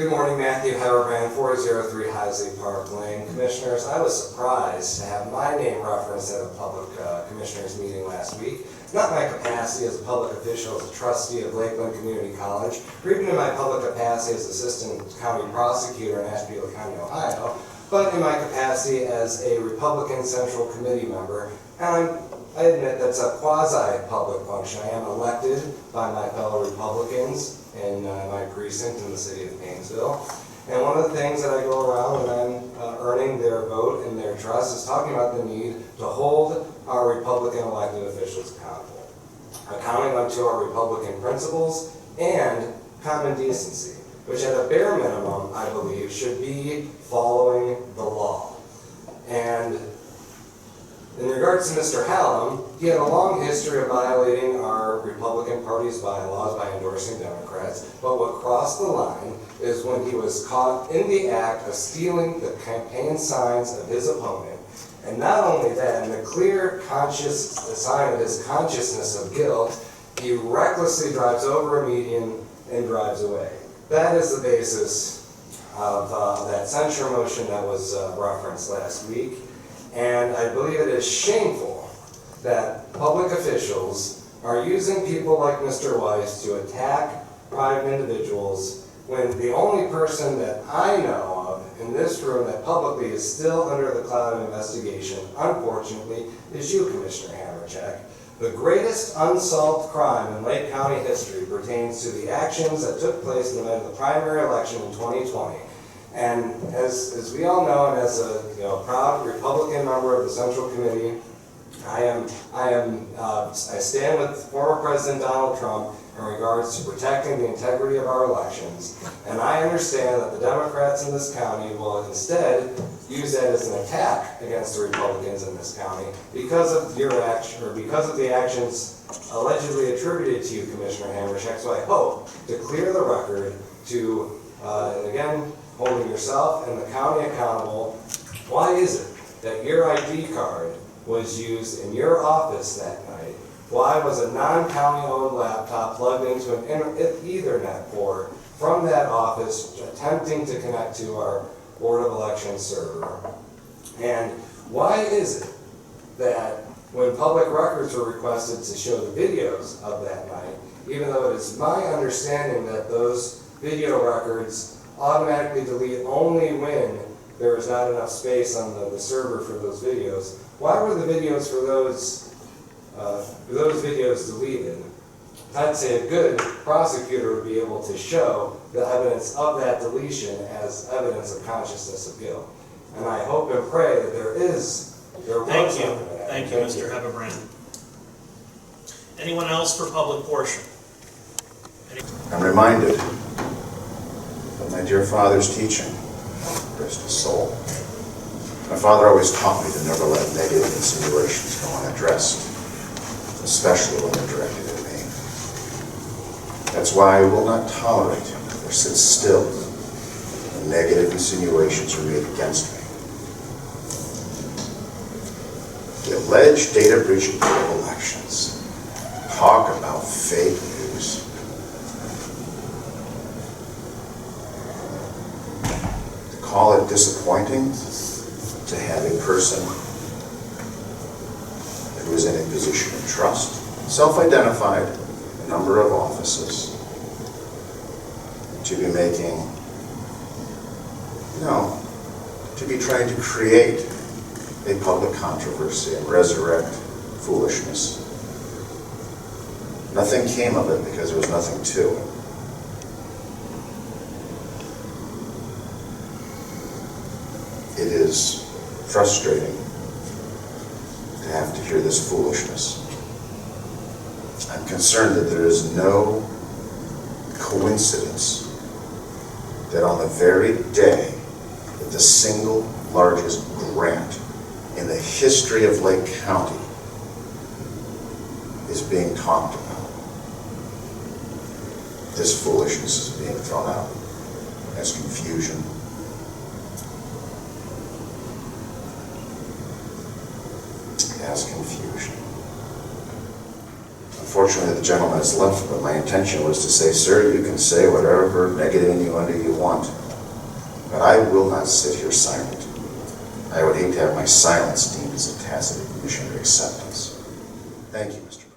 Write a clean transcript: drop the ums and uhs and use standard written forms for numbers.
Good morning, Matthew Hebebrand, 403 Heisley Park Lane. Commissioners, I was surprised to have my name referenced at a public commissioners meeting last week. Not my capacity as a public official, as a trustee of Lakeland Community College, or even in my public capacity as assistant county prosecutor in Ashtabula County, Ohio, but in my capacity as a Republican Central Committee member. And I admit that's a quasi-public function. I am elected by my fellow Republicans in my precinct in the city of Painesville. And one of the things that I go around when I'm earning their vote and their trust is talking about the need to hold our Republican elected officials accountable. Accounting them to our Republican principles and common decency, which at a bare minimum, I believe, should be following the law. And in regards to Mr. Hallum, he had a long history of violating our Republican Party's bylaws by endorsing Democrats, but what crossed the line is when he was caught in the act of stealing the campaign signs of his opponent. And not only that, in the clear sign of his consciousness of guilt, he recklessly drives over a median and drives away. That is the basis of that censure motion that was referenced last week. And I believe it is shameful that public officials are using people like Mr. Weiss to attack private individuals when the only person that I know of in this room that publicly is still under the cloud of investigation, unfortunately, is you, Commissioner Hammercheck. The greatest unsolved crime in Lake County history pertains to the actions that took place in the primary election in 2020. And as we all know, and as a proud Republican member of the Central Committee, I stand with former President Donald Trump in regards to protecting the integrity of our elections. And I understand that the Democrats in this county will instead use that as an attack against the Republicans in this county because of your action, or because of the actions allegedly attributed to you, Commissioner Hammercheck. So I hope to clear the record to, again, holding yourself and the county accountable. Why is it that your ID card was used in your office that night? Why was a non-county owned laptop plugged into an Ethernet port from that office attempting to connect to our Board of Elections server? And why is it that when public records were requested to show the videos of that night, even though it is my understanding that those video records automatically delete only when there is not enough space on the server for those videos, why were the videos for those videos deleted? I'd say a good prosecutor would be able to show the evidence of that deletion as evidence of consciousness of guilt. And I hope and pray that there was Thank you. that. Thank you, Mr. Hebebrand. Anyone else for public portion? I'm reminded of my dear father's teaching, rest his soul. My father always taught me to never let negative insinuations go unaddressed, especially when they're directed at me. That's why I will not tolerate or sit still when negative insinuations are made against me. The alleged data breach of elections. Talk about fake news. To call it disappointing to have a person who is in a position of trust, self-identified, a number of offices, to be making, to be trying to create a public controversy and resurrect foolishness. Nothing came of it because there was nothing to it. It is frustrating to have to hear this foolishness. I'm concerned that there is no coincidence that on the very day that the single largest grant in the history of Lake County is being talked about, this foolishness is being thrown out as confusion. As confusion. Unfortunately, the gentleman has left, but my intention was to say, sir, you can say whatever negative innuendo you want. but I will not sit here silent. I would hate to have my silence deemed as a tacit admission of acceptance. Thank you, Mr.